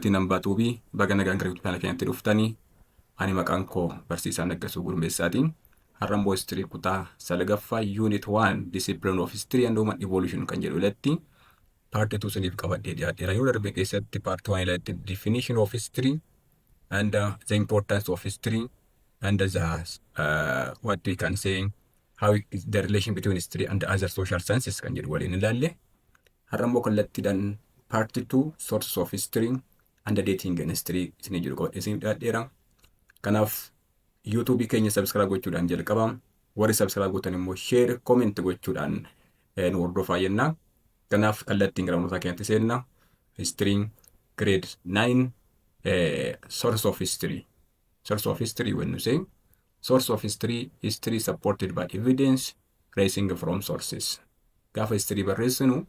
maatiin hambaa tuubii baga nagaan gara YouTube kana keenyatti dhuftanii ani maqaan koo barsiisaa Naggasuu Gurmeessaatiin har'ammoo history kutaa salgaffaa unit 1 discipline of history and human evolution kan jedhu irratti part 2 saniif qabadhee dhiyaadheera. Yoo darbe keessatti part 1 irratti definition of history and the importance of history and the what we can say how is the relation between history and the other social sciences kan jedhu waliin ilaalle. Har'ammoo kallattiidhaan part 2 sources of history and the dating in history isin jiru qabadhee isin dhiyaadheera. Kanaaf YouTube keenya subscribe gochuudhaan jalqaba. Warri subscribe gootan immoo share comment gochuudhaan nu hordofaa jenna. Kanaaf kallattiin gara barnootaa keenyatti seenna. History grade 9 source of history. Source of history when you say source of history supported by evidence rising from sources. Gaafa history barreessinu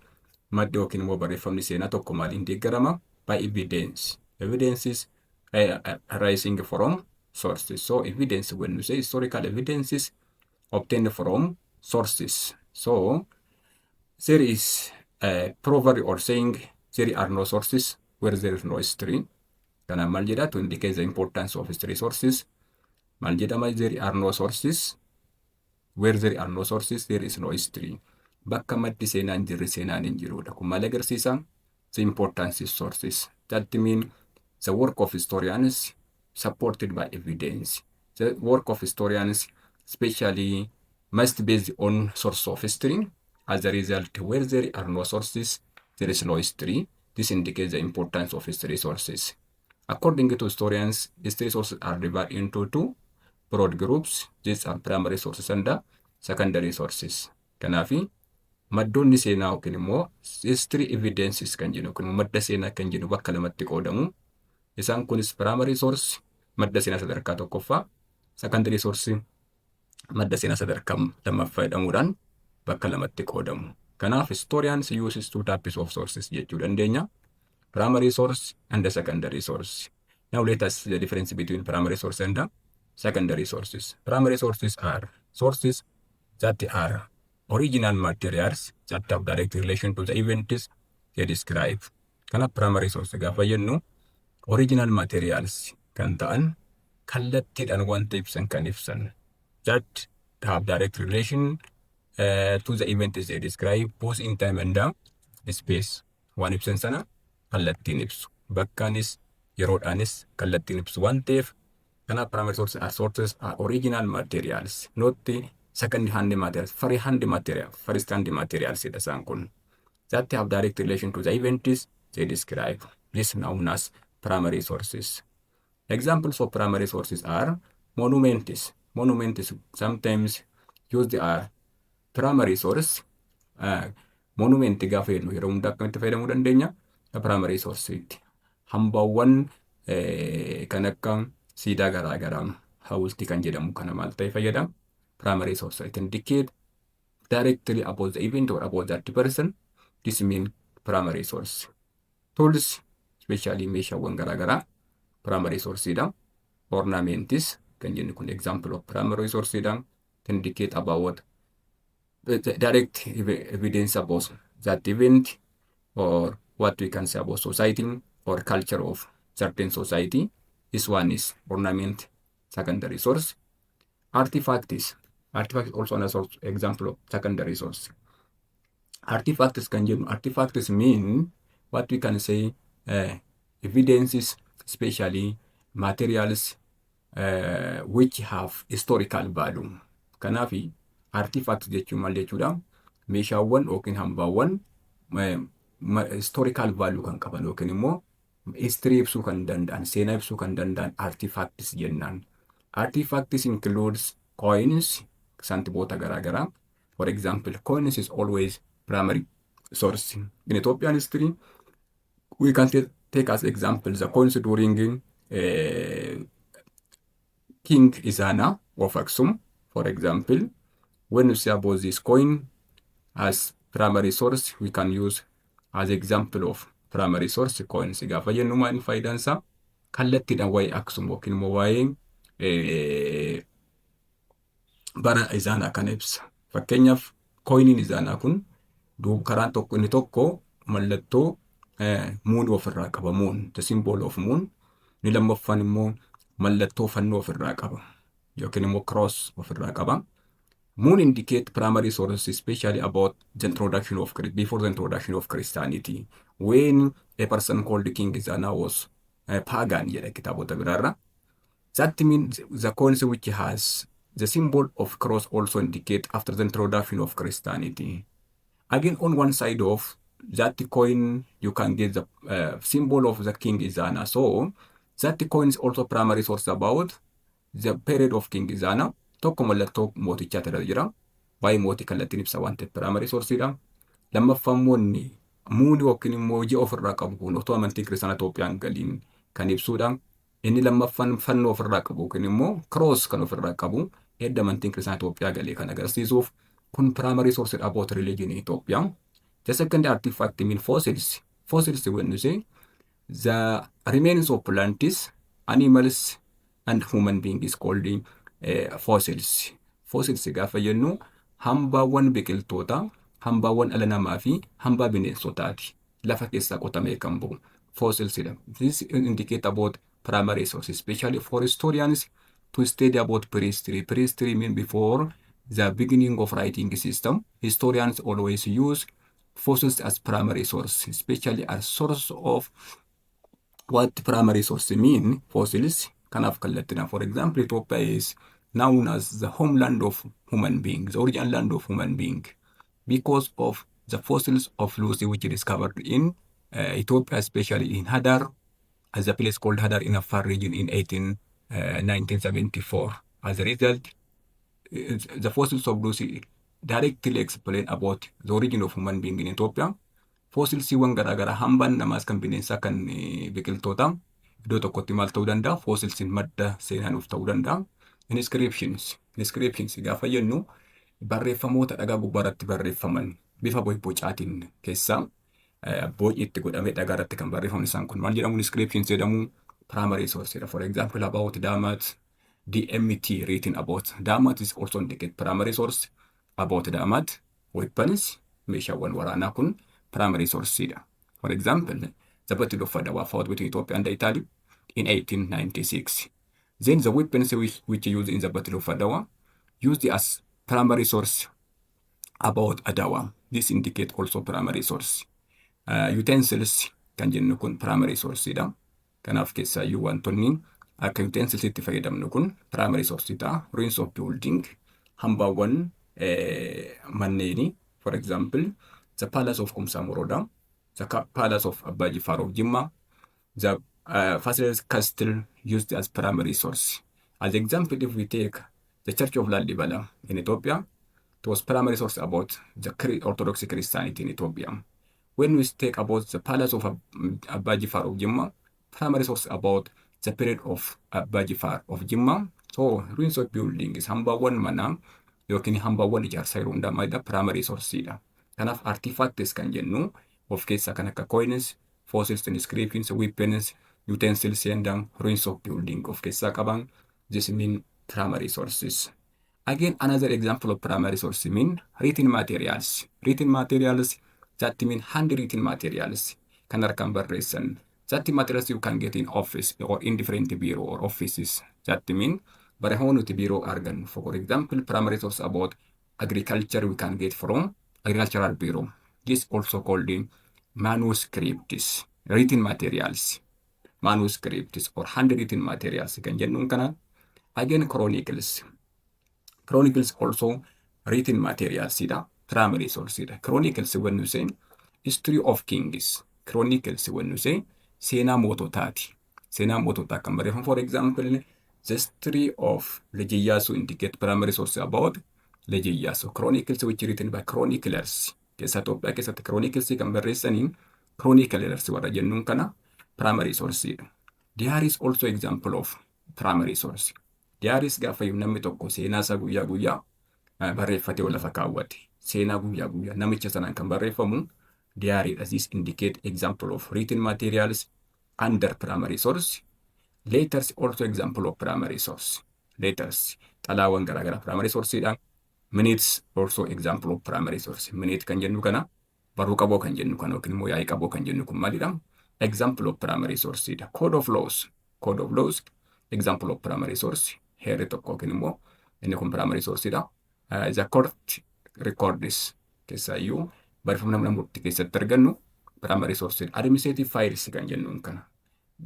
madda yookiin immoo barreeffamni seenaa tokko maaliin deeggarama? By evidence. Evidence is rising from sources. So evidence, when you say historical evidences obtained from sources. So there is a proverb or saying there are no sources where there is no history. Kana mal jedha to indicate the importance of history sources. Mal jedhama there are no sources. Where there are no sources there is no history. Bakka maddi seenaan jirri seenaan hin jirudha. Kun maal agarsiisa? The importance of sources. That mean the work of historians supported by evidence. The work of historians especially must be based on source of history. As a result, where there are no sources, there is no history. This indicates the importance of history sources. According to historians, history sources are divided into two broad groups. These are primary sources and secondary sources. Kanafi maddoonni seenaa yookiin immoo history evidences kan jennu kun madda seenaa kan jennu bakka lamatti qoodamu. Isaan kunis primary source madda seenaa sadarkaa tokkoffaa, secondary source madda seenaa sadarkaa lammaffaa jedhamuudhaan bakka lamatti qoodamu. Kanaaf historians uses two types of sources jechuu dandeenya. Primary source and the secondary source. Now let us see the difference between primary source and the secondary sources. Primary sources are sources that are original materials that have direct relation to the events they describe. Kana primary source gaafa jennu original materials kan ta'an kallattiidhaan wanta ibsan kan ibsan that have direct relation to the events they describe both in time and space. Waan ibsan sana kallattiin ibsu. Bakkaanis yeroodhaanis kallattiin ibsu waan ta'eef kana primary sources are original materials, not the second hand materials, first hand materials isaan kun that have direct relation to the events they describe. This known as primary sources. Examples of primary sources are monuments. Monuments sometimes used are primary source. Monument gaafa jennu yeroo hundaa akkamitti fayyadamuu dandeenya? Primary source itti. Hambaawwan kan akka siidaa garaagaraa hawultii kan jedhamu kana maal ta'e fayyada? Primary source. It indicate directly about the event or about that person. This means primary source. Tools, especially meeshaawwan garaagaraa primary source dha. Ornaments kan jennu kun example of primary source dha. It indicate about the direct evidence about that event or what we can say about society or culture of certain society. This one is ornament, secondary source. Artifacts. Artifacts also another example of secondary source. Artifacts kan jennu, artifacts mean what we can say evidences, especially materials which have historical value. Kanaafi artifacts jechuun maal jechuudha? Meeshaawwan yookiin hambaawwan historical value kan qaban yookiin immoo history ibsuu kan danda'an, seenaa ibsuu kan danda'an artifacts jennaan. Artifacts includes coins, santiboota garaagaraa. For example, coins is always primary source. In Ethiopian history, we can take as example the coins during King Izana of Aksum. For example, when you say about this coin as primary source, we can use as example of primary source coins. Gaafa jennu maal faayidaan isaa? Kallattiidhaan waa'ee Aksum yookiin immoo waa'ee bara Izaanaa kana ibsa. Fakkeenyaaf coiniin Izaanaa kun karaan tokko inni tokko mallattoo moon ofirraa qaba. Moon, the symbol of moon. Inni lammaffaan immoo mallattoo fannoo ofirraa qaba. Yookiin immoo cross ofirraa qaba. Moon indicate primary sources, especially about the introduction of before the introduction of Christianity, when a person called King Zana was pagan jedha kitaabota biraarra. That means the coins which has the symbol of cross also indicate after the introduction of Christianity. Again, on one side of that coin, you can get the symbol of the King Zana. So that coin is also primary source about the period of King Zana. Tokko mallattoo mootichaa ta'ee jira. Waa'ee mootii kallattiin ibsa waan ta'eef primary sourceedha. Lammaffaan muuni yookiin immoo ji'a ofirraa qabu kun otoo amantii kiristaanaa Itoophiyaan galiin kan ibsudha. Inni lammaffaan fannoo ofirraa qabu yookiin immoo cross kan ofirraa qabu edda amantiin kiristaanaa Itoophiyaa galee kan agarsiisuuf kun primary source about religion in Ethiopia. The second artifact mean fossils. Fossils when you say the remains of plants, animals, and human being is called fossils. Fossils gaafa jennu hambaawwan biqiltoota, hambaawwan dhala namaa fi hambaa bineensotaati. Lafa keessaa qotamee kan bu'u fossilsidha. This indicate about primary sources, especially for historians to study about prehistory. Prehistory mean before the beginning of writing system. Historians always use fossils as primary source, especially as source of what primary source mean. Fossils kanaaf kallattina. For example, Ethiopia is known as the homeland of human beings, the original land of human being, because of the fossils of Lucy which discovered in Ethiopia, especially in Hadar, as a place called Hadar in Afar region in 1974. As a result, the fossils of Lucy directly explain about the origin of human being in Ethiopia. Fossilsiiwwan garaagaraa hambaan namaas kan bineensaa kan biqiltoota iddoo tokkotti maal ta'uu danda'a? Fossilsiin madda seenaa nuuf ta'uu danda'a. Inscriptions gaafa jennu barreeffamoota dhagaa gubbaarratti barreeffaman bifa bocaatiin keessaa boci itti godhamee dhagaa irratti kan barreeffaman isaan kun maal jedhamu? Inscriptions jedhamu. Primary source. For example, about Damat, DMT written about Damat is also indicate primary source about Damat. Weapons, meeshaawwan waraanaa kun primary source. For example, the Battle of Adawa fought between Ethiopia and Italy in 1896. Then the weapons which used in the Battle of Adawa used as primary source about Adawa. This indicate also primary source. Utensils kan jennu kun primary source. Kanaaf keessaayyuu wantoonni akka utensils itti fayyadamnu kun primary source ta'a. Ruins of building, hambaawwan manneeni. For example, the palace of Kumsa Moroda, the palace of Abbaa Jifaar of Jimma, the Fasilees castle used as primary source. As example, if we take the Church of Lalibela in Ethiopia, it was primary source about the Orthodox Christianity in Ethiopia. When we take about the palace of Abbaa Jifaar of Jimma, primary source about the period of Abbaa Jifaar of Jimma. So ruins of building is hambaawwan manaa yookiin hambaawwan ijaarsaa yeroo hundaa maalidha? Primary sourceidha. Kanaaf artifacts kan jennu of keessaa kan akka coins, fossils, inscriptions, weapons, utensils and ruins of building of keessaa qaban. This mean primary sources. Again, another example of primary source mean written materials. Written materials that mean handwritten materials kan harkaan barreessan. That materials you can get in office or in different bureau or offices. That mean barreeffamoonni bureau argan. For example, primary source about agriculture we can get from agricultural bureau. This also called in manuscripts, written materials. Manuscripts or handwritten materials kan jennuun kana. Again, chronicles. Chronicles also written materials. Primary source. Chronicles when you say history of kings. Chronicles when you say seenaa moototaati. Seenaa moototaa kan barreeffamu. For example, the history of Lejiyyaasuu indicate primary source about Lejiyyaasuu. Chronicles which written by chroniclers. Keessa Itoophiyaa keessatti chronicles kan barreessaniin chroniclers warra jennuun kana primary source. Diaries also example of primary source. Diaries gaafa namni tokko seenaa isaa guyyaa guyyaa barreeffatee lafa kaawwate. Seenaa guyyaa guyyaa namicha sanaan kan barreeffamu diary. This indicate example of written materials under primary source. Letters also example of primary source. Letters xalaawwan garaagaraa primary source dha. Minutes also example of primary source. Minute kan jennu kana Barruu qaboo kan jennu kan yookiin immoo yaa'ii qaboo kan jennu kun maalidha? Example of primary source dha. Code of laws. Code of laws. Example of primary source. Heerri tokko yookiin immoo inni kun primary source dha. The court records keessaayyuu barreeffama namni murtii keessatti argannu primary source dha. Administrative files kan jennuun kana.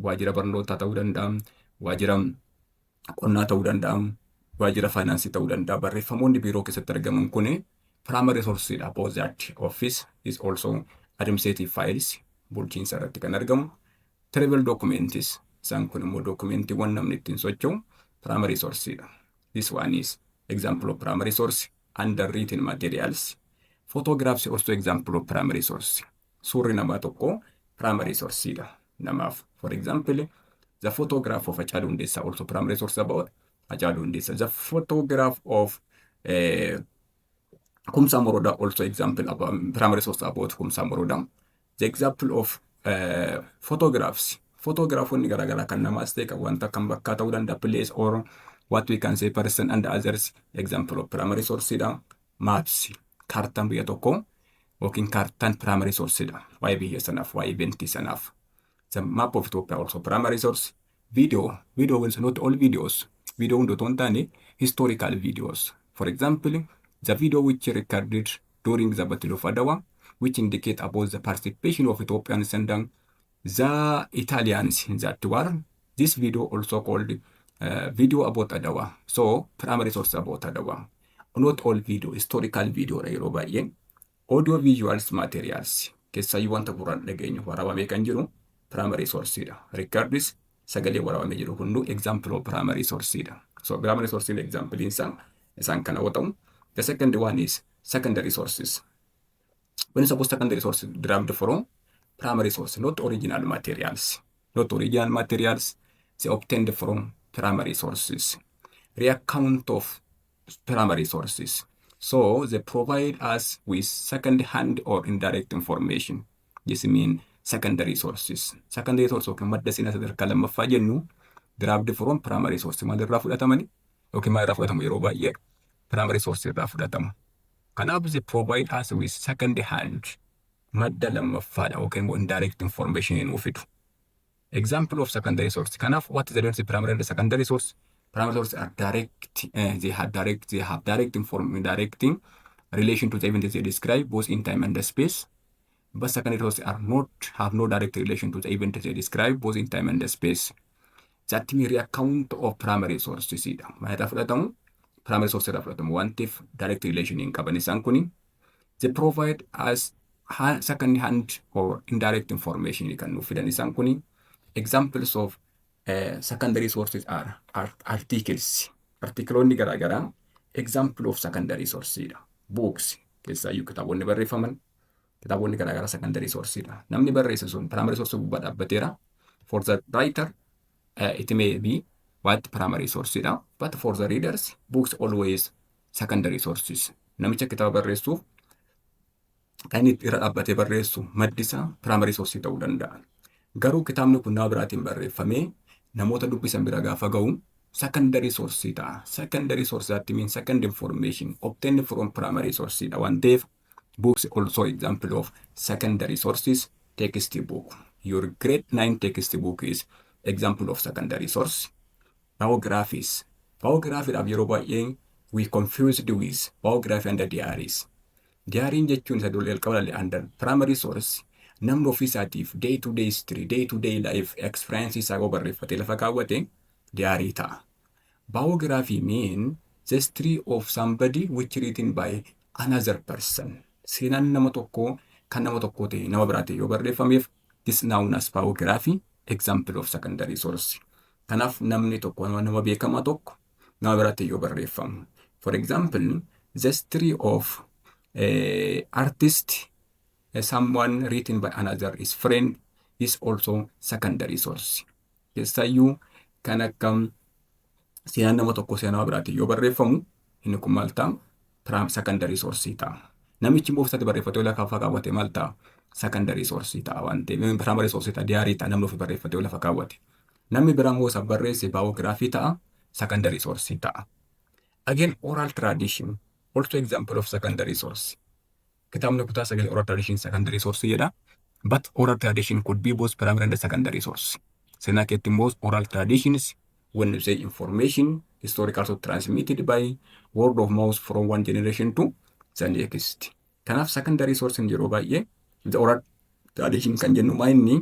Waajjira barnootaa ta'uu danda'a. Waajjira qonnaa ta'uu danda'a. Waajjira faayinaansii ta'uu danda'a. Barreeffamoonni biiroo keessatti argaman kuni primary source dha. Both that office is also administrative files. Bulchiinsa irratti kan argamu. Travel documents. Isaan kun immoo dokumentiiwwan namni ittiin socho'u primary source dha. This one is example of primary source. Underwritten materials. Photographs also example of primary source. Suurri namaa tokko primary source dha. Namaaf. For example, the photograph of Haacaaluu Hundeessaa also primary source about Haacaaluu Hundeessaa. The photograph of Kumsaa Morodaa also example about primary source about Kumsaa Morodaa. The example of photographs. Photographoonni garaagaraa kan namaas ta'e kan wanta kan bakkaa ta'uu danda'a place or what we can say person and others example of primary source dha. Maps. Kaartaan biyya tokko yookiin kaartaan primary source dha. Waa'ee biyya sanaaf, waa'ee eventii sanaaf. The map of Ethiopia also primary source. Video is not all videos. Video hundi otoo hin taane historical videos. For example, the video which recorded during the Battle of Adawa, which indicate about the participation of Ethiopians and the Italians in that war. This video also called video about Adawa. So primary source about Adawa. Not all video, historical video yeroo baay'ee. Audio visuals materials. Keessaayyuu wanta gurraan dhageenyu waraabamee kan jiru primary source dha. Records sagalee waraabamee jiru hunduu example of primary source dha. So primary source example isaan kana yoo ta'u. The second one is secondary sources. When suppose secondary sources derived from primary source, not original materials. Not original materials, they obtained from primary sources. Reaccount of primary sources. So they provide us with second-hand or indirect information. This means secondary sources. Secondary sources yookiin madda seenaa sadarkaa lammaffaa jennu derived from primary sources. Maalirraa fudhatamani? Yookiin maalirraa fudhatamu yeroo baay'ee primary sources irraa fudhatamu. Kanaaf they provide us with second-hand madda lammaffaadha yookiin indirect information nuuf fidu. Example of secondary source. Kanaaf what is the difference primary and secondary source? Primary sources are direct. They have direct indirecting relation to the event they describe both in time and space. But secondary sources have no direct relation to the event they describe both in time and space. That means reaccount of primary sources. Maalirraa fudhatamu? Primary sources irraa fudhatamu. Wantiif direct relation hin qaban isaan kuni. They provide us second hand or indirect information kan nuuf fidan isaan kuni. Examples of secondary sources are articles. Articloonni garaagaraa example of secondary sources dha. Books keessaayyuu kitaabonni barreeffaman kitaabonni garaagaraa secondary sources dha. Namni barreesse sun primary source gubbaa dhaabbateera. For the writer it may be what primary source dha. But for the readers books always secondary sources. Namicha kitaaba barreessuuf kan inni irra dhaabbatee barreessu maddisaa primary source ta'uu danda'a. Garuu kitaabni kun nama biraatiin barreeffamee namoota dubbisan bira gaafa ga'u secondary source ta'a. Secondary source that means second information obtained from primary source dha. Waan ta'eef books also example of secondary sources. Textbook. Your grade 9 textbook is example of secondary source. Biographies. Biographiidhaaf yeroo baay'ee we confused with biography and diaries. Diaariin jechuun isa dura jalqaba under primary source. Namni ofiisaatiif day to day history, day to day life experience isaa barreeffatee lafa kaawwate diaarii ta'a. Biography mean the history of somebody which written by another person. Seenaan nama tokkoo kan nama tokkoo ta'e nama biraa ta'e yoo barreeffameef this known as biography. Example of secondary source. Kanaaf namni tokko nama beekamaa tokko nama biraa ta'e yoo barreeffamu. For example, the history of artist someone written by another is friend is also secondary source. Keessaayyuu kan akka seenaan nama tokko seenaa biraati yoo barreeffamu inni kun maal ta'a? Secondary source ta'a. Namichi immoo ofiisatti barreeffatee lafa kaawwate maal ta'a? Secondary source ta'a waan ta'eef primary source ta'a diaarii ta'a namni ofii barreeffatee lafa kaawwate. Namni biraan hoo isa barreesse biography ta'a secondary source ta'a. Again oral tradition also example of secondary source. Kitaabni kutaa 9 oral tradition secondary source jedha. But oral tradition could be both primary and secondary source. Seenaa keetti immoo oral traditions when you say information historical so transmitted by word of mouth from one generation to the next. Kanaaf secondary source yeroo baay'ee the oral tradition kan jennu inni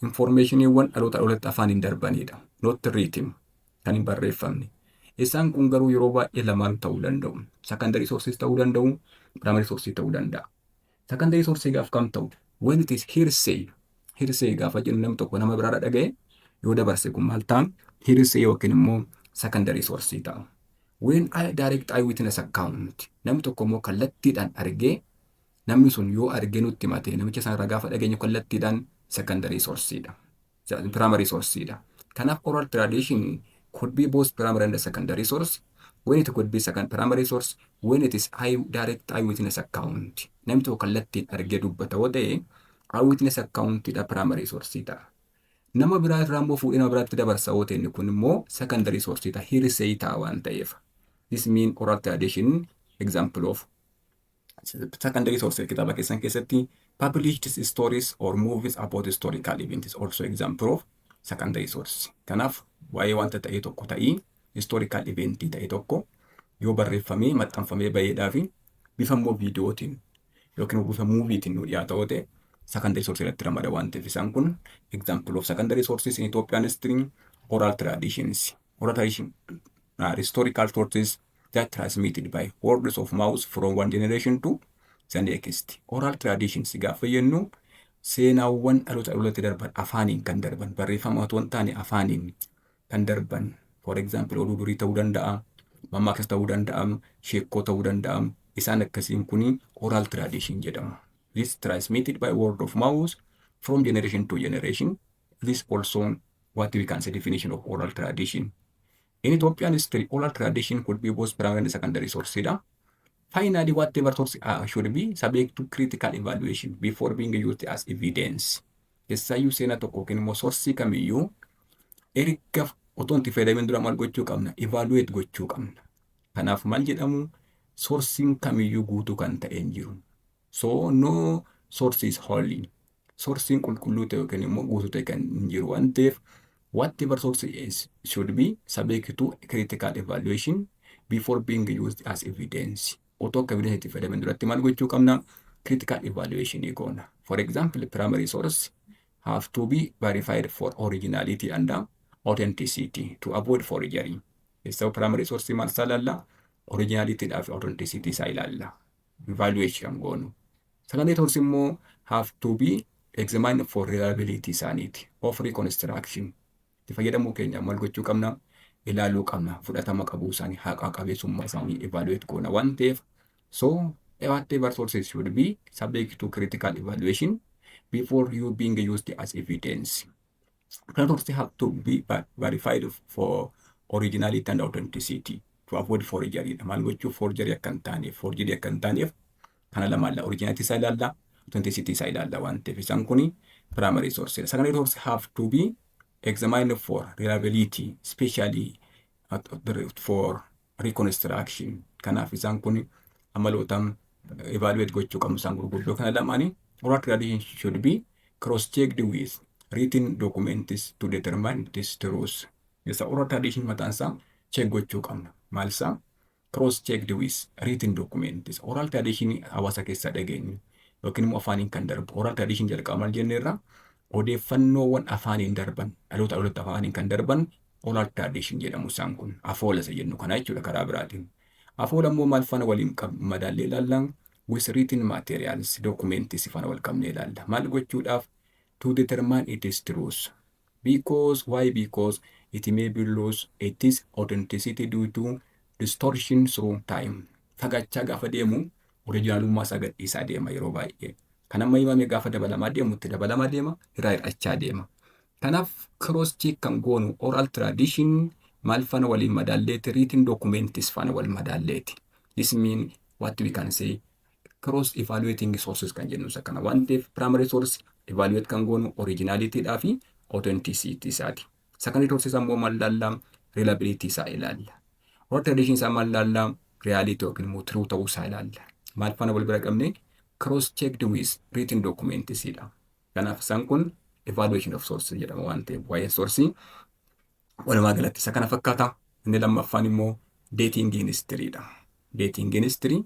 informationiiwwan dhaloota dhalootatti afaaniin darbanidha. Not written kan hin barreeffamne. Isaan kun garuu yeroo baay'ee lamaan ta'uu danda'u. Secondary sources ta'uu danda'u, primary sources ta'uu danda'a. Secondary source gaaf kam ta'u? When it is hearsay. Hearsay gaafa jennu namni tokko nama biraadha dhaga'e yoo dabarse kun maal ta'a? Hearsay yookiin immoo secondary source ta'a. When direct eyewitness account. Namni tokko immoo kallattiidhaan argee namni sun yoo argee nutti himate namicha sanarraa gaafa dhageenyu kallattiidhaan secondary source dha. Primary source dha. Kanaaf oral tradition could be both primary and secondary source. When it could be primary source, when it is direct eyewitness account. Namni tokko kallattiin argee dubbata yoo ta'e eyewitness account dha primary source dha. Nama biraa irraa immoo fuudhee nama biraatti dabarsa yoo ta'e kun immoo secondary source dha. Hearsay ta'a waan ta'eef. This mean oral tradition example of secondary source kitaaba keessan keessatti published stories or movies about historical events is also example of secondary source. Kanaaf waa'ee wanta ta'ee tokko ta'ii historical event ta'ee tokko yoo barreeffamee maxxanfamee baheedhaa fi bifa immoo viidiyootiin yookiin bifa muuviitiin nu dhiyaata yoo ta'e secondary source irratti ramada waan ta'eef isaan kun example of secondary sources in Ethiopian history oral traditions. Oral tradition historical sources that transmitted by words of mouth from one generation to the next. Oral traditions gaafa jennu seenaawwan dhaloota dhalootatti darban afaaniin kan darban barreeffama otoo hin taane afaaniin kan darban. For example, oduu durii ta'uu danda'a, mammaaksa ta'uu danda'a, sheekoo ta'uu danda'a. Isaan akkasiin kuni oral tradition jedhamu. This transmitted by word of mouth from generation to generation. This also what we can say definition of oral tradition. In Ethiopian history, oral tradition could be both primary and secondary source. Finally, whatever source should be subject to critical evaluation before being used as evidence. Keessaayyuu seenaa tokko yookiin immoo source kamiyyuu erga otoo itti fayyadamin dura maal gochuu qabna? Evaluate gochuu qabna. Kanaaf maal jedhamu? Sourcing kamiyyuu guutuu kan ta'e hin jiru. So no source is holy. Sourcing qulqulluu ta'e yookiin immoo guutuu ta'e kan hin jiru waan ta'eef whatever source is should be subject to critical evaluation before being used as evidence. Otoo akka evidence itti fayyadamin duratti maal gochuu qabna? Critical evaluation goona. For example, primary source have to be verified for originality and authenticity to avoid forgery. So primary source maal isaa ilaalla? Originality fi authenticity isaa ilaalla. Evaluation goonu. Secondary source immoo have to be examined for reliability isaaniiti of reconstruction. Itti fayyadamuu keenya maal gochuu qabna? Ilaaluu qabna. Fudhatama qabuu isaanii, haqa qabeessummaa isaanii evaluate goona waan ta'eef. So whatever sources should be subject to critical evaluation before you being used as evidence. Sources have to be verified for originality and authenticity to avoid forgery. Maal gochuu forgery akka hin taaneef, forgery akka hin taaneef kana lamaadha. Originality isaa ilaalla, authenticity isaa ilaalla waan ta'eef isaan kuni primary sources. Secondary sources have to be examined for reliability, especially for reconstruction. Kanaaf isaan kuni amalootaan evaluate gochuu qabnu isaan gurguddoo kana lamaanii. Oral tradition should be cross-checked with written documents to determine this truth. Isa oral tradition mataan isaa check gochuu qabna. Maal isaa? Cross-checked with written documents. Oral tradition hawaasa keessaa dhageenyu yookiin immoo afaaniin kan darbu. Oral tradition jalqaba maal jenneerra? Odeeffannoowwan afaaniin darban, dhaloota dhaloota afaaniin kan darban oral tradition jedhamu isaan kun. Afoola isa jennu kana jechuudha karaa biraatiin. Afoola immoo maal faana waliin madaallee ilaallan? With written materials, documents faana wal qabnee ilaalla. Maal gochuudhaaf? To determine it is truth. Why? Because it may be lost its authenticity due to distortion through time. Fagachaa gaafa deemu originalummaa isaa gadhiisaa deema yeroo baay'ee. Kan amma himame gaafa dabalamaa deemutti dabalamaa deema, irraa hir'achaa deema. Kanaaf cross check kan goonu oral tradition maal faana waliin madaalleeti? Written documents faana wal madaalleeti. This mean what we can say cross evaluating sources kan jennu isa kana waan ta'eef primary source evaluate kan goonu originality dhaa fi authenticity isaati. Secondary sources ammoo maal ilaalla? Reliability isaa ilaalla. Oral tradition isaa maal ilaalla? Reality yookiin immoo true ta'uu isaa ilaalla. Maal faana wal bira qabne? cross-checked with written documents dha. Kanaaf isaan kun evaluation of source jedhama waan ta'eef waa'ee sourcii walumaa galatti isa kana fakkaata. Inni lammaffaan immoo dating in history dha. Dating in history.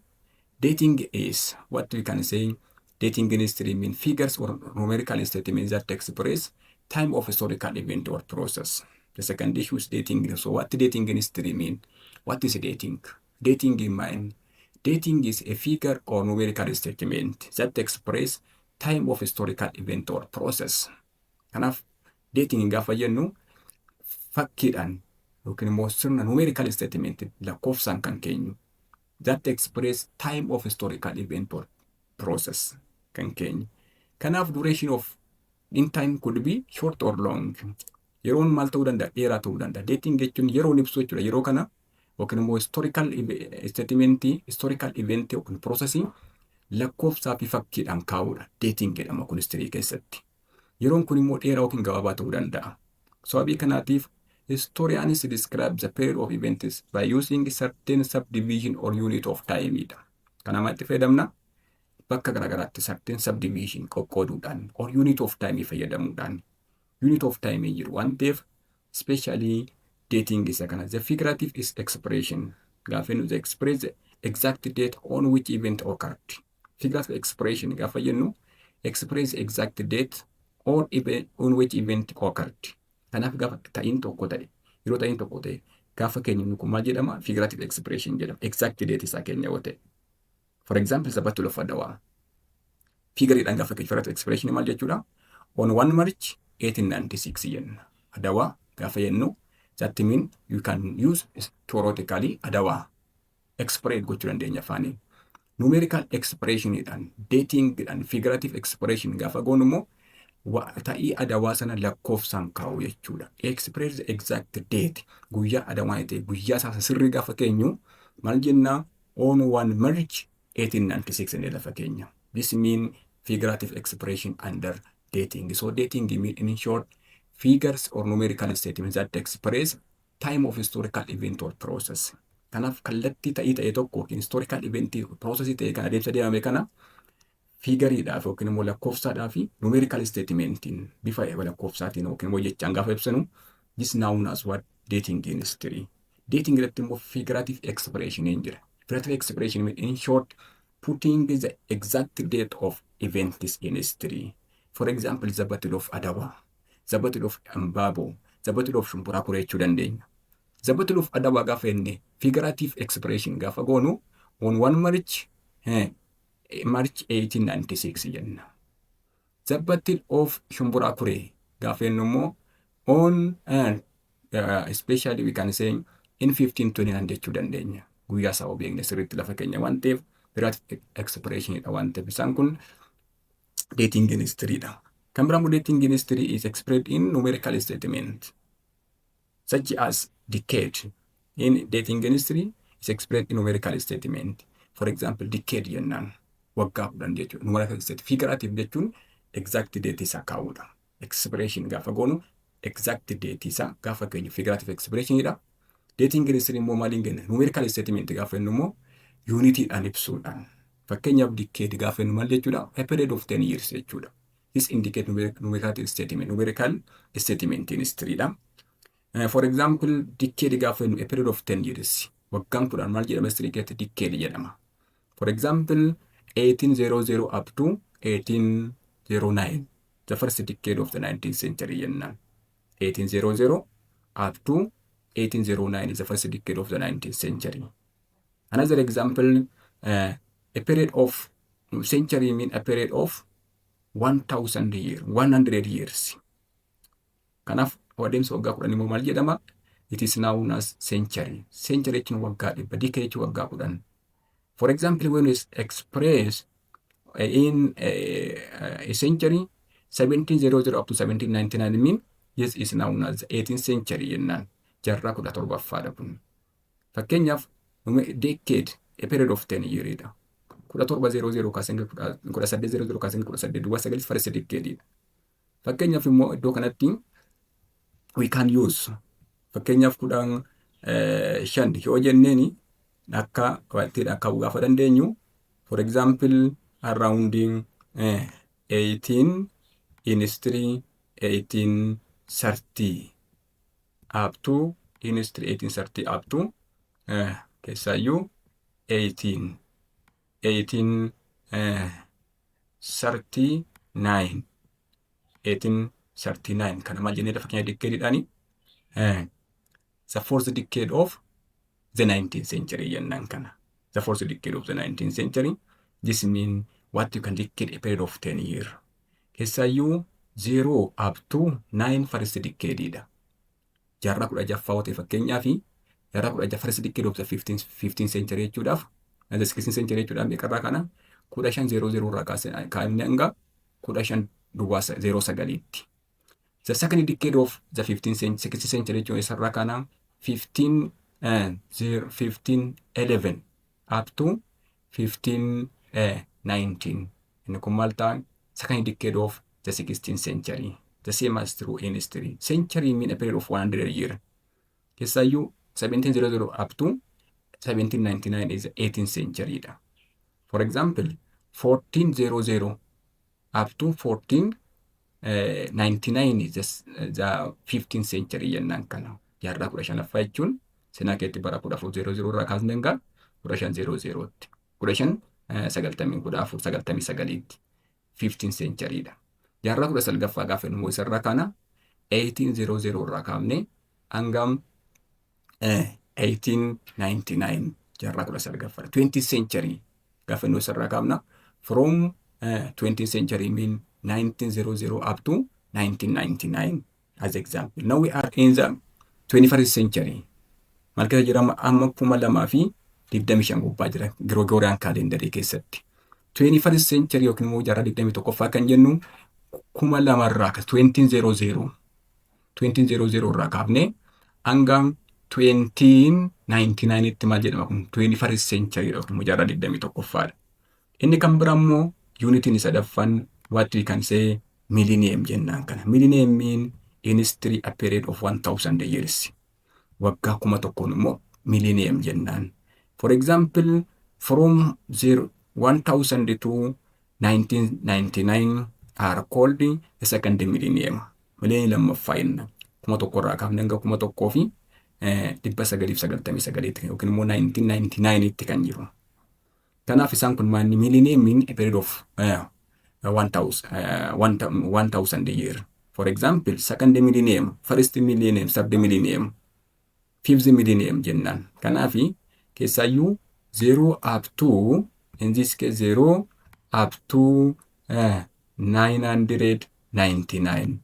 Dating is what we can say. Dating in history mean figures or numerical statements that express time of historical event or process. The second issue is dating. So what dating in history mean? What is dating? Dating in mind. Dating is a figure or numerical statement that express time of historical event or process. Kanaaf dating gaafa jennu fakkiidhaan yookiin immoo sirna numerical statement lakkoofsaan kan keenyu that express time of historical event or process kan keenyu. Kanaaf duration of in time could be short or long. Yeroon maal ta'uu danda'a? Dheeraa ta'uu danda'a. Dating jechuun yeroon ibsu jechuudha. Yeroo kana yookiin immoo historical statement, historical event yookiin processing lakkoofsaa fi fakkiidhaan kaa'uudha. Dating jedhama kun history keessatti. Yeroon kun immoo dheeraa yookiin gabaabaa ta'uu danda'a. Sababii kanaatiif historians describe the period of events by using certain subdivision or unit of time. Kana maaltti fayyadamna? Bakka garagaraatti certain subdivision qoqqooduudhaan or unit of time fayyadamuudhaan. Unit of time jiru waan ta'eef especially dating isa kana. The figurative is expression. Gaafa nu express the exact date on which event occurred. Figurative expression gaafa jennu express exact date or event on which event occurred. Kanaaf gaafa ta'iin tokko ta'e, yeroo ta'iin tokko ta'e, gaafa keenya nu kun maal jedhama? Figurative expression jedhama. Exact date isaa keenya yoo ta'e. For example, the Battle of Adawaa. Figuriidhaan gaafa keenya figurative expression maal jechuudha? On 1 March 1896 jenna. Adawaa gaafa jennu that mean you can use theoretically Adawaa express gochuu dandeenya afaaniin. Numerical expressionidhaan, datingidhaan, figurative expression gaafa goonu immoo ta'ii Adawaa sana lakkoofsaan kaa'u jechuudha. Express the exact date. Guyyaa Adawaa ta'e guyyaa isaa sirrii gaafa keenyu maal jennaa? On 1 March 1896 inni lafa keenya. This mean figurative expression under dating. So dating mean in short figures or numerical statements that express time of historical event or process. Kanaaf kallattii ta'ee tokko historical event process ta'e kan adeemsa deemame kana figuriidhaaf yookiin immoo lakkoofsaadhaaf numerical statementiin bifa lakkoofsaatiin yookiin immoo jechaan gaafa ibsanu this known as what dating in history. Dating irratti immoo figurative expression hin jira. Figurative expression mean in short putting the exact date of events in history. For example, the Battle of Adawaa, the Battle of HAMBAA, the Battle of HAMBAA jechuu dandeenya. The Battle of Adawaa gaafa inni figurative expression gaafa goonu on 1 March 1896 jenna. The Battle of HAMBAA gaafa inni immoo on especially we can say in 1529 jechuu dandeenya. Guyyaa isaa beekne sirriitti lafa keenya waan ta'eef figurative expression dha waan ta'eef isaan kun dating in history dha. Kan biraan dating in history is expressed in numerical statement such as decade. In dating in history is expressed in numerical statement. For example, decade jennaan waggaa 10 jechuudha. Numerical statement figurative jechuun exact date isaa kaa'uudha. Expression gaafa goonu exact date isaa gaafa keenyu figurative expression dha. Dating in history immoo maaliin kenna? Numerical statement gaafa jennu immoo unitiidhaan ibsuudhaan. Fakkeenyaaf decade gaafa jennu maal jechuudha? A period of 10 years jechuudha. This indicate numerical statement. Numerical statement in history dha. For example, decade gaafa jennu a period of 10 years. Waggaan kudhan maal jedhama? History keessatti decade jedhama. For example, 1800 up to 1809. The first decade of the 19th century jennaan. 1800 up to 1809 is the first decade of the 19th century. Another example, a period of century mean a period of 1000 years, 100 years. Kanaaf adeemsa waggaa kudhan immoo maal jedhama? It is known as century. Century jechuun waggaa dhibba, decade jechuun waggaa kudhan. For example, when it's expressed in a century, 1700 up to 1799 mean yes is known as 18th century jennaan. Jarraa 17ffaadha kun. Fakkeenyaaf decade a period of 10 years dha. 1700 kaasee 1800 kaasee 1800 first decade. Fakkeenyaaf immoo iddoo kanatti we can use fakkeenyaaf 15 yoo jenneeni akka wanti akka gaafa dandeenyu. For example, arounding 18 in history 1830 up to in history 1830 up to keessayyuu 1839 1839 kana maal jennee fakkeenya dikkeediidhaani the fourth decade of the 19th century jennaan kana. The fourth decade of the 19th century. This means what you can decade a period of 10 years. Keessayyuu 0 up to 9 first decade. Jaarraa 16 fakkeenyaa fi jaarraa 16 first decade of the 15th century jechuudhaaf the 16th century jechuudhaaf meeqarraa kana 1500 irraa kaa'amne hanga 1509tti. The second decade of the 16th century jechuun isarraa kana 1511 up to 1519. Inni kun maal ta'a? Second decade of the 16th century. The same as true in history. Century mean a period of 100 years. Keessayyuu 1700 up to 1799 is the 18th century. For example, 1400 up to 1499 is the 15th century jennaan kana. Jaarraa 15ffaa jechuun seenaa keetti bara 1400 irraa kaasnee hanga 1500tti. 1599tti. 15th century dha. Jaarraa 19ffaa gaafa immoo isarraa kana 1800 irraa kaafnee hanga 1899 jaarraa 19ffaa. 20th century gaafa immoo isarraa kaafna from 20th century mean 1900 up to 1999 as example. Now we are in the 21st century. Malkata jedhama amma 2025 gubbaa jira Gregorian calendar keessatti. 21st century yookiin immoo jaarraa 21ffaa kan jennu 2000 irraa 2000 irraa kaafnee hanga 2099 tti maal jedhama kun 21st century yookiin immoo jaarraa 21ffaadha. Inni kan biraa immoo unitiin isa sadaffaan what we can say millennium jennaan kana. Millennium mean in history a period of 1000 years. Waggaa 1000 immoo millennium jennaan. For example, from 1000 to 1999 are called the second millennium. Millennium lammaffaa jenna. 1000 irraa kaafnee hanga 1000 fi 999 yookiin immoo 1999 tti kan jiru. Kanaaf isaan kun maanni millennium mean a period of 1000 years. For example, second millennium, first millennium, third millennium, fifth millennium jennaan. Kanaaf keessayyuu 0 up to, in this case 0 up to 999.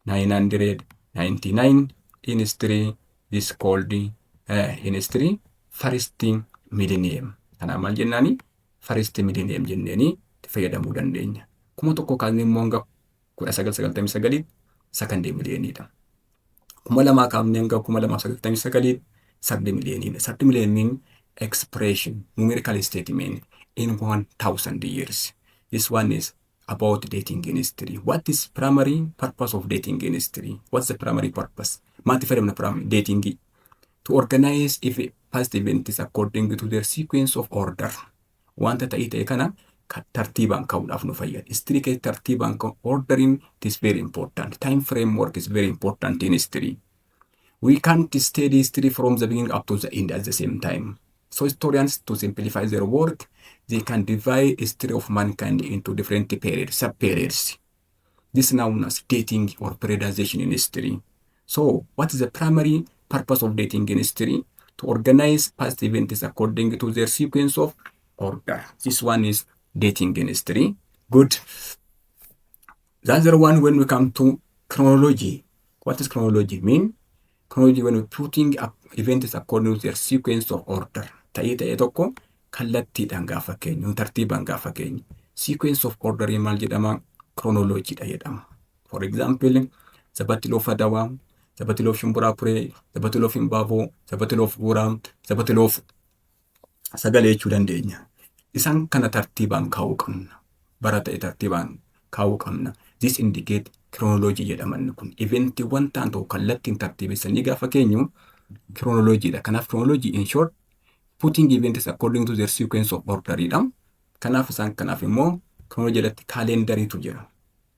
999 in history is called in history first millennium. Kanaaf maal jennaani? First millennium jenneeni fayyadamuu dandeenya. 1000 kaasnee immoo hanga 1999 second millennium. 2000 kaafnee hanga 2099 third millennium. Third millennium expression, numerical statement in 1000 years. This one is about dating in history. What is primary purpose of dating in history? What's the primary purpose? Primary dating to organize if past events according to their sequence of order. Wanta ta'ee kana tartiibaan kaa'uudhaaf nu fayyada. History keessatti tartiibaan ordering is very important. Time framework is very important in history. We can't study history from the beginning up to the end at the same time. So historians, to simplify their work, they can divide history of mankind into different periods, sub-periods. This is known as dating or periodization in history. So what is the primary purpose of dating in history? To organize past events according to their sequence of order. This one is dating in history. Good. The other one, when we come to chronology. What does chronology mean? Chronology, when we're putting up events according to their sequence of order. Ta'ee tokko kallattiidhaan gaafa keenyu, tartiibaan gaafa keenyu. Sequence of order maal jedhama? Chronology dha jedhama. For example, the Battle of Adawa, the Battle of Shumburapure, the Battle of Imbabo, the Battle of Guram, the Battle of Sagalee jechuu dandeenya. Isaan kana tartiibaan kaa'uu qabna. Bara ta'e tartiibaan kaa'uu qabna. This indicate chronology jedhaman kun. Eventiiwwan ta'an tokko kallattiin tartiibessanii gaafa keenyu chronology dha. Kanaaf chronology in short, putting events according to their sequence of order dha. Kanaaf isaan kanaaf immoo kan jalatti kaalendariitu jira.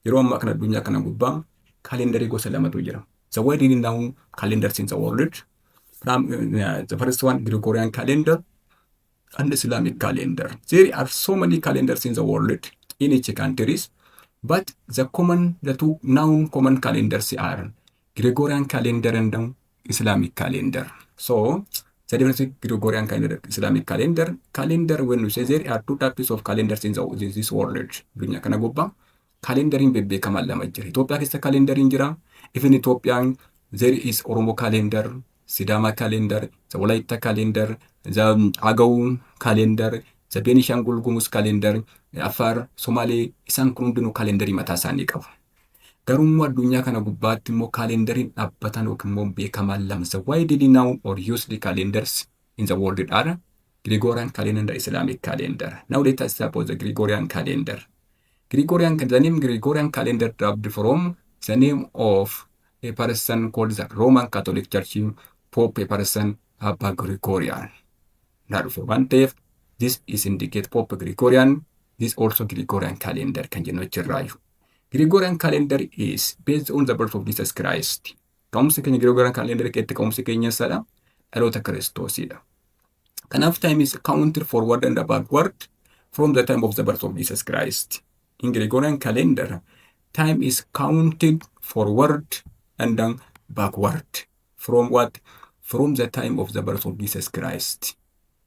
Yeroo ammaa kana addunyaa kana gubbaa kaalendarii gosa lamatu jira. The widely known calendars in the world, the first one, Gregorian calendar and Islamic calendar. There are so many calendars in the world in each countries, but the two known common calendars are Gregorian calendar and Islamic calendar. So the difference between Gregorian calendar and Islamic calendar, when we say there are two types of calendars in this world. Dunya kana gubba calendariin bebbeekamaan lama jira. Itoophiyaa keessa calendariin jira. Even Itoophiyaan there is Oromo calendar, Sidama calendar, the Walaita calendar, the Agaw calendar, the Benishangul Gumus calendar, Afar, Somali, isaan kun hundinuu kalendarii mataa isaanii qabu. Garuu addunyaa kana gubbaatti immoo kalendariin dhaabbatan yookiin immoo beekamaan lama. The widely known or used calendars in the world are Gregorian calendar, Islamic calendar. Now let us suppose the Gregorian calendar. The name Gregorian calendar derived from the name of a person called the Roman Catholic Church Pope, a person HAMBAA Gregorian. Now, for one theft, this is indicate Pope Gregorian. This also Gregorian calendar kan jennu jirraayu. Gregorian calendar is based on the birth of Jesus Christ. Ka'umsi keenya Gregorian calendar keessatti ka'umsi keenya sadha dhaloota Kiristoosidha. Kanaaf time is counted forward and backward from the time of the birth of Jesus Christ. In Gregorian calendar, time is counted forward and then backward. From what? From the time of the birth of Jesus Christ.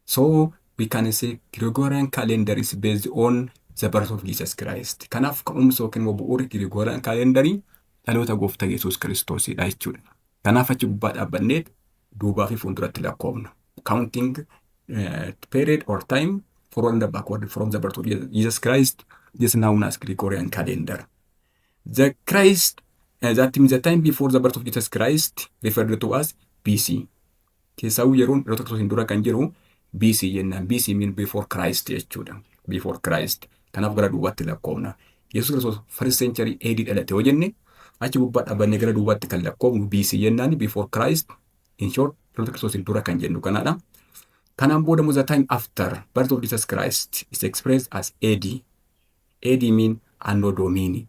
So we can say Gregorian calendar is based on the birth of Jesus Christ. Kanaaf ka'umsa yookiin bu'uuri Gregorian calendarii dhaloota gooftaa Yesuus Kiristoosidha jechuudha. Kanaaf achi gubbaa dhaabbannee duubaa fi fuulduratti lakkoofna. Counting period or time forward and backward from the birth of Jesus Christ. This is known as Gregorian calendar. The Christ, that means the time before the birth of Jesus Christ, referred to as BC. Keessaawuu yeroon dhaloota Kiristoosiin dura kan jiru BC jennaan. BC mean before Christ jechuudha. Before Christ. Kanaaf gara duubaatti lakkoofna. Yesuus Kiristoos first century AD dhalate yoo jenne achi gubbaa dhaabannee gara duubaatti kan lakkoofnu BC jennaan before Christ. In short, dhaloota Kiristoosiin dura kan jennu kanaadha. Kanaan booda the time after birth of Jesus Christ is expressed as AD. AD mean Anno Domini,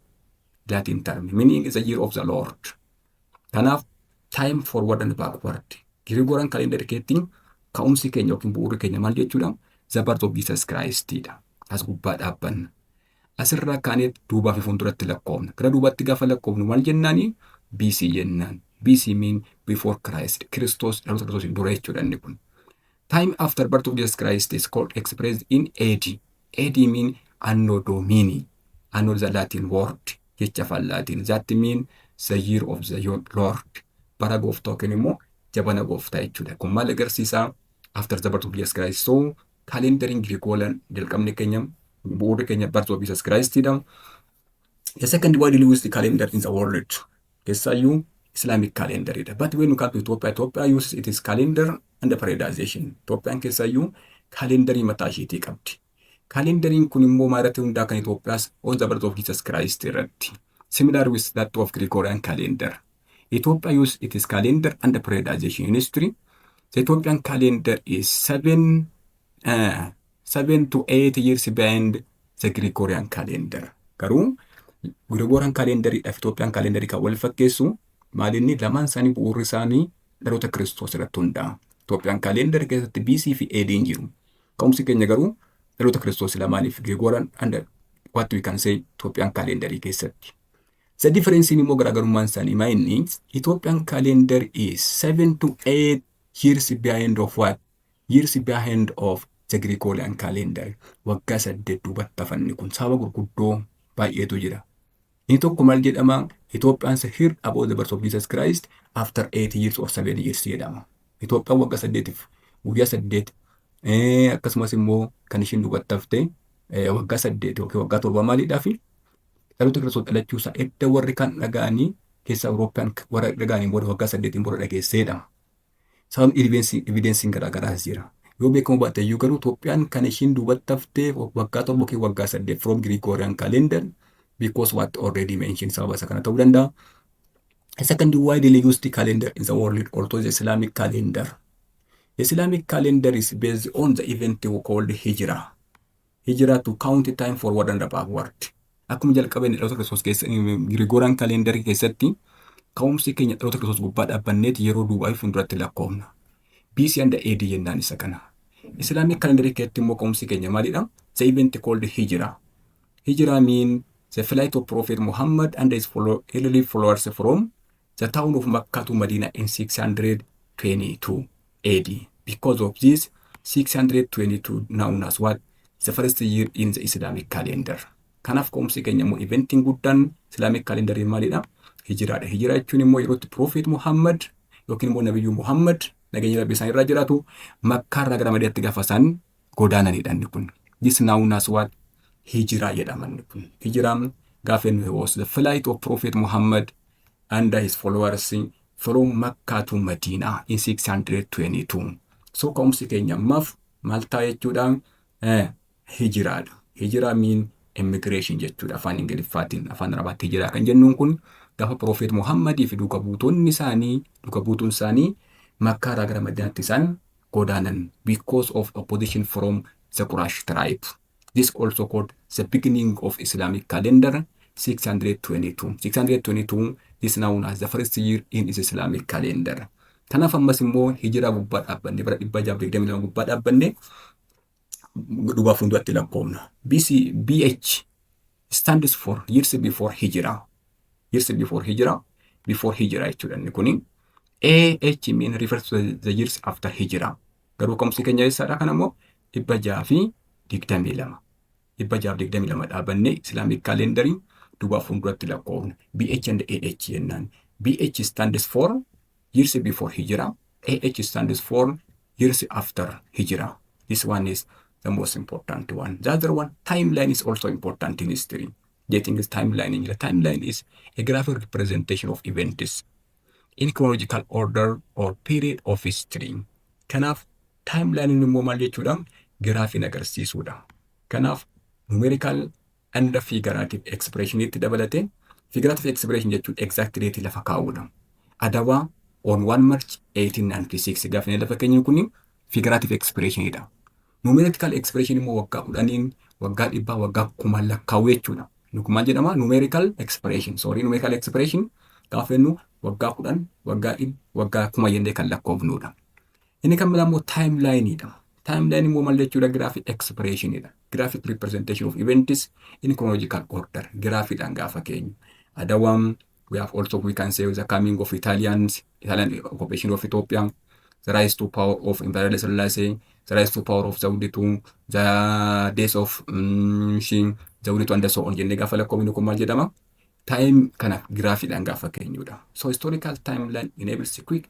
Latin term, meaning is the year of the Lord. Kanaaf time forward and backward. Gregorian calendar keetiin ka'umsi keenya yookiin bu'uurri keenya maal jechuudha? The birth of Jesus Christidha. As gubbaa dhaabbanna. Asirraa kaanee duubaa fi fuulduratti lakkoofna. Gara duubaatti gaafa lakkoofnu maal jennaani? BC jennaan. BC mean before Christ. Kiristoos dhaloota Kiristoosiin dura jechuudha inni kun. Time after birth of Jesus Christ is called expressed in AD. AD mean Anno Domini. Anno the Latin word. Jecha afaan Latin. That mean the year of the Lord. Bara gooftaa yookiin immoo jabana gooftaa jechuudha. Kun maal agarsiisa? After the birth of Jesus Christ. So calendariin Gregorian jalqabni keenya bu'uurri keenya birth of Jesus Christidha. The second widely used calendar in the world. Keessaayyuu Islamic calendar. But when you come to Ethiopia uses its calendar and the periodization. Itoophiyaan keessaayyuu kalendarii mataa isheetii qabdi. Kalendariin kun immoo maalirratti hundaa kan Itoophiyaas on the birth of Jesus Christ irratti. Similar with that of Gregorian calendar. Ethiopia uses its calendar and the periodization in history. The Ethiopian calendar is 7 to 8 years behind the Gregorian calendar. Garuu Gregorian calendarii fi Ethiopian calendarii kan wal fakkeessu maalinni lamaan isaanii bu'uurri isaanii dhaloota Kiristoos irratti hundaa'a. Ethiopian calendar keessatti BC fi AD hin jiru. Ka'umsi keenya garuu dhaloota Kiristoos lamaaniif Gregorian and what we can say Ethiopian calendarii keessatti. The difference in immoo garaagarummaan isaanii maa inni Ethiopian calendar is 7 to 8 years behind of what? Years behind of the Gregorian calendar. Waggaa 8 duubatti hafanni kun sababa gurguddoo baay'eetu jira. Inni tokko maal jedhama? Ethiopians heard about the birth of Jesus Christ after 8 years or 7 years jedhama. Itoophiyaan waggaa 8tiif guyyaa 8 akkasumas immoo kan ishiin duubatti hafte waggaa 8 yookiin waggaa 7 maaliidhaafi dhaloota Kiristoos dhalachuusaa edda warri kan dhaga'anii keessa Awurooppiyaan warra dhaga'anii booda waggaa 8 booda dhageesseedha. Sababni evidensiin garaagaraas jira. Yoo beekamu baate iyyuu garuu Itoophiyaan kan ishiin duubatti haftee waggaa 7 yookiin waggaa 8 from Gregorian calendar because what already mentioned sababa isa kana ta'uu danda'a. The second widely used calendar in the world also the Islamic calendar. The Islamic calendar is based on the event called Hijrah. Hijiraa to count time forward and backward. Akkuma jalqabeen dhaloota Kiristoos keessa Gregorian calendar keessatti ka'umsi keenya dhaloota Kiristoos gubbaa dhaabbanneeti yeroo duubaa fi fuulduratti lakkoofna. BC and AD jennaan isa kana. Islamic calendar keessatti immoo ka'umsi keenya maalidha? The event called Hijra. Hijra mean the flight of Prophet Muhammad and his early followers from the town of Makkah to Medina in 622 AD. Because of this, 622 known as what? The first year in the Islamic calendar. Kanaaf ka'umsi keenya immoo eventiin guddaan Islamic calendar maalidha? Hijiraadha. Hijira jechuun immoo yerootti Prophet Muhammad yookiin immoo Nabiyyuu Muhammad nageenya Rabbii isaan irraa jiraatu Makkaarraa gara Madiinaatti gaafa isaan godaananidha inni kun. This known as what? Hijira jedhaman kun. Hijiraan gaafa inni was the flight of Prophet Muhammad and his followers from Makkah to Medina in 622. So ka'umsi keenya ammaaf maal ta'a jechuudha? Hijiraadha. Hijira mean immigration jechuudha. Afaan Ingiliffaatiin afaan Arabaatti hijiraa kan jennuun kun gaafa Prophet Muhammadii fi duuka buutuun isaanii Makkaarraa gara Madiinaatti isaan godaanan because of opposition from the Quraysh tribe. This also called the beginning of Islamic calendar 622. 622 is known as the first year in Islamic calendar. Kanaaf ammas immoo hijiraa gubbaa dhaabbanne bara 622 gubbaa dhaabbanne duubaa fuulduratti lakkoofna. BH stands for years before Hijra. Years before Hijra. Before Hijra jechuudha inni kuni. AH mean refers to the years after Hijra. Garuu ka'umsi keenya eessaadha? Kana immoo 622. 622 dhaabanne Islamic calendar duubaa fuulduratti lakkoofna. BH and AH jennaan. BH stands for years before Hijra. AH stands for years after Hijra. This one is the most important one. The other one, timeline, is also important in history. Getting this timeline. The timeline is a graphic representation of events in chronological order or period of history. Kanaaf timeline immoo maal jechuudha? Graafii agarsiisuudha. Kanaaf numerical and figurative expression itti dabalate. Figurative expression jechuun exact date lafa kaa'uudha. Adawaa on 1 March 1896 gaafne lafa keenya kuni figurative expression idha. Numerical expression immoo waggaa 10 waggaa 100 waggaa 1000 lakkaa'uu jechuudha. Nukumaan jedhama numerical expression. Numerical expression gaafennu waggaa 10 waggaa 100 waggaa 1000 jennee kan lakkoofnudha. Inni kan biraa immoo timeline idha. Timeline immoo maal jechuudha? Graphic expression idha. Graphic representation of events in chronological order. Graphiidhaan gaafa keenya. Adawaan we can say the coming of Italian occupation of Ethiopia, the rise to power of Imperial Selassie, the rise to power of Zawditu, the days of Zawditu and so on. Jennee gaafa lakkoofnu kun maal jedhama? Time kana graphiidhaan gaafa keenyudha. So historical timeline enables quick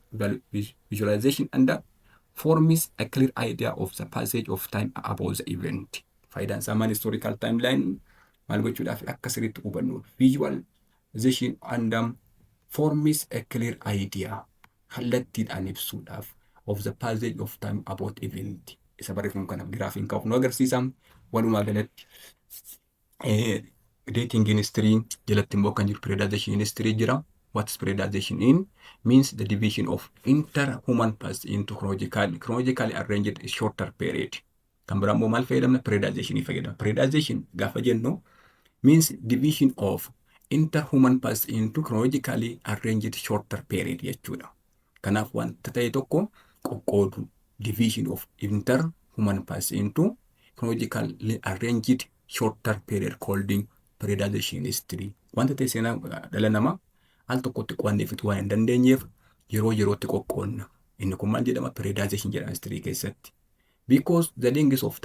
visualization and forms a clear idea of the passage of time about the event. Faayidaan isaa historical timeline maal gochuudhaaf akka sirriitti hubannu visualization and forms a clear idea kallattiidhaan ibsuudhaaf of the passage of time about event. Isa barreeffamu kana graafiin kaa'uuf nu agarsiisa. Walumaa galatti dating in history jalatti immoo kan jiru periodization in history jira. What is periodization in? Means the division of inter-human past into chronologically arranged shorter period. Kan biraa immoo maal fayyadamna? Periodization fayyadamna. Periodization gaafa jennu means division of inter-human past into chronologically arranged shorter period jechuudha. Kanaaf wanta ta'e tokko qoqqoodu division of inter-human past into chronologically arranged shorter period called periodization history. Wanta ta'e seenaa dhala namaa al tokkotti qo'anneefitu waan hin dandeenyeef yerootti qoqqoodna. Inni kun maal jedhama? Periodization jedhama history keessatti. Because of the length of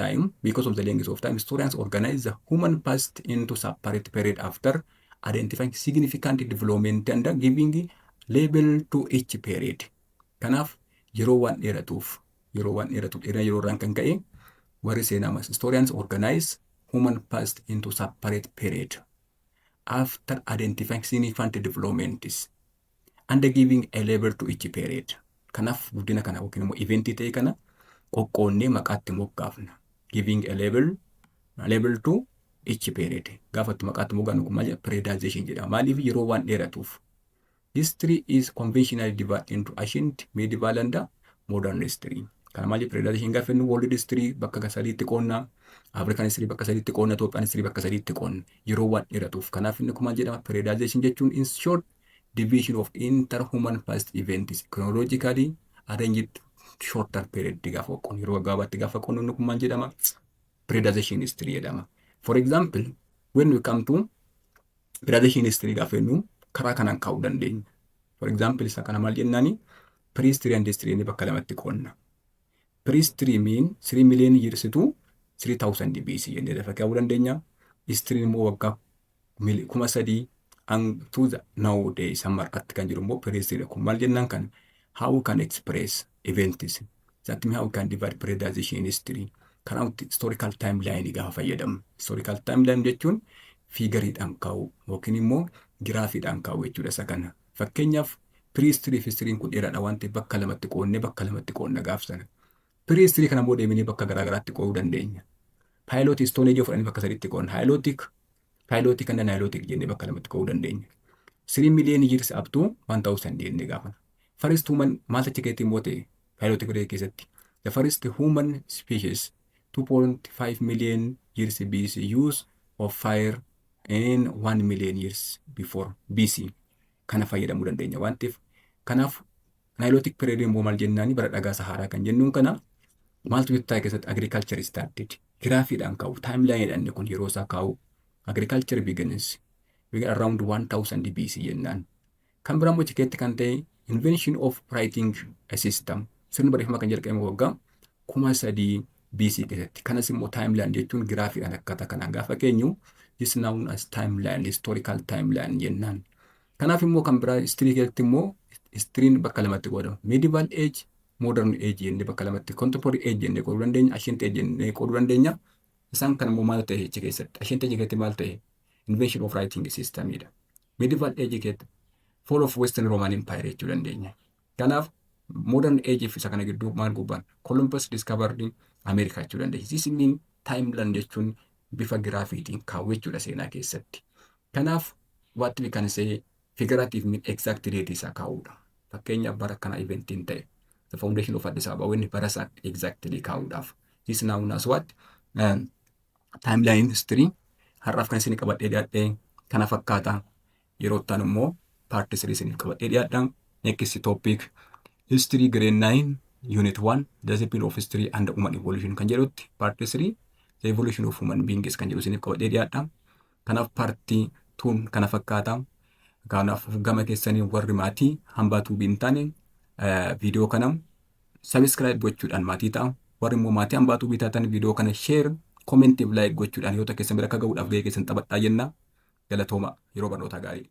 time, historians organize the human past into separate period after identifying significant development and giving label to each period. Kanaaf yeroo waan dheeratuuf yeroo irraan kan ka'e warri seenaa historians organize human past into separate period after identifying significant developments and giving a label to each period. Kanaaf guddina kana yookiin immoo eventii ta'e kana qoqqoonnee maqaatti moggaafna. Giving a label to each period. Gaafatti maqaatti moggaafnu kun maal periodization jedhama. Maaliif yeroo waan dheeratuuf. History is conventionally divided into ancient, medieval and modern history. Kana maaliif periodization gaafa jennu world history bakka sadiitti qoonna, African history bakka sadiitti qoonna, Ethiopian history bakka sadiitti qoonna yeroo waan dheeratuuf. Kanaaf inni kun maal jedhama? Periodization jechuun in short division of interhuman past events chronologically arranged shorter period gaafa qoonni yeroo gabaabaatti gaafa qoonni inni kun maal jedhama? Periodization history jedhama. For example, when we come to periodization history gaafa jennu karaa kanaan kaa'uu dandeenya. For example, isa kana maal jennaani? Prehistory and history inni bakka lamatti qoonna. Prehistory mean 3 million years to 3000 BC jennee lafa kaa'uu dandeenya. History immoo waggaa 3000 to the nowadays hamma har'aatti kan jiru immoo prehistory kun maal jennaan kan how we can express events that mean how we can divide periodization history karaa historical timeline gaafa fayyadamu. Historical timeline jechuun fiigariidhaan kaa'u yookiin immoo giraafiidhaan kaa'u jechuudha isa kana. Fakkeenyaaf prehistory fi history kun dheeraadha waan ta'eef bakka lamatti qoonna gaafsana. Prehistory kana immoo deemnee bakka garaagaraatti qo'uu dandeenya. Pilotic stone age fudhanii bakka sadiitti qoonna. Pilotic and Nilotic jennee bakka lamatti qo'uu dandeenya. 3 million years up to 1000 jennee gaafana. First human maal achi keessatti immoo ta'e Pilotic period keessatti. The first human species 2.5 million years BC use of fire and 1 million years before BC. Kana fayyadamuu dandeenya waan ta'eef. Kanaaf Nilotic period immoo maal jennaani bara dhagaa Saharaa kan jennuun kana maaltu bittaa keessatti agriculture started. Giraafiidhaan kaa'u timelineedhaan kun yeroo isaa kaa'u agriculture begins around 1000 BC jennaan. Kan biraa immoo keetti kan ta'e invention of writing a system. Sirni barreeffamaa kan jalqabame waggaa 3000 BC keessatti. Kanas immoo timeline jechuun giraafiidhaan akkaataa kanaan gaafa keenyu is known as timeline, historical timeline jennaan. Kanaaf immoo kan biraa history keessatti immoo historiin bakka lamatti qoodama. Medieval age, modern age jennee bakka lamatti, contemporary age jennee qooduu dandeenya, ancient age jennee qooduu dandeenya. Isaan kan immoo maal ta'e achi keessatti? Ancient age keessatti maal ta'e? Invention of writing systemidha. Medieval age keessatti fall of Western Roman Empire jechuu dandeenya. Kanaaf modern age isa kana gidduu maal gubbaan? Columbus discovered America jechuu dandeenya. This mean timeline jechuun bifa giraafiitiin kaa'u jechuudha seenaa keessatti. Kanaaf what we can say figurative mean exact date isaa kaa'uudha. Fakkeenyaaf bara kana eventiin ta'e the foundation of Addis Ababa wanni bara isaa exactly kaa'uudhaaf. This known as what? Timeline history. Har'aaf kan isin qabadhee dhiyaadhee kana fakkaata. Yeroo ta'an immoo part 3 isin qabadhee dhiyaadhaan. Next topic history grade 9 unit 1 discipline of history and human evolution kan jedhutti part 3 the evolution of human beings kan jedhu isin qabadhee dhiyaadhaan. Kanaaf partii 2 kana fakkaata. Kanaaf gama keessanii warri maatii hambaa tuubii hin taane viidiyoo kana subscribe gochuudhaan maatii ta'a. Warri immoo maatii hambaa tuubii taatan viidiyoo kana share comment like gochuudhaan yoo ta'e keessan bira akka ga'uudhaaf ga'ee keessan taphadhaa jenna. Galatooma yeroo barnootaa gaarii.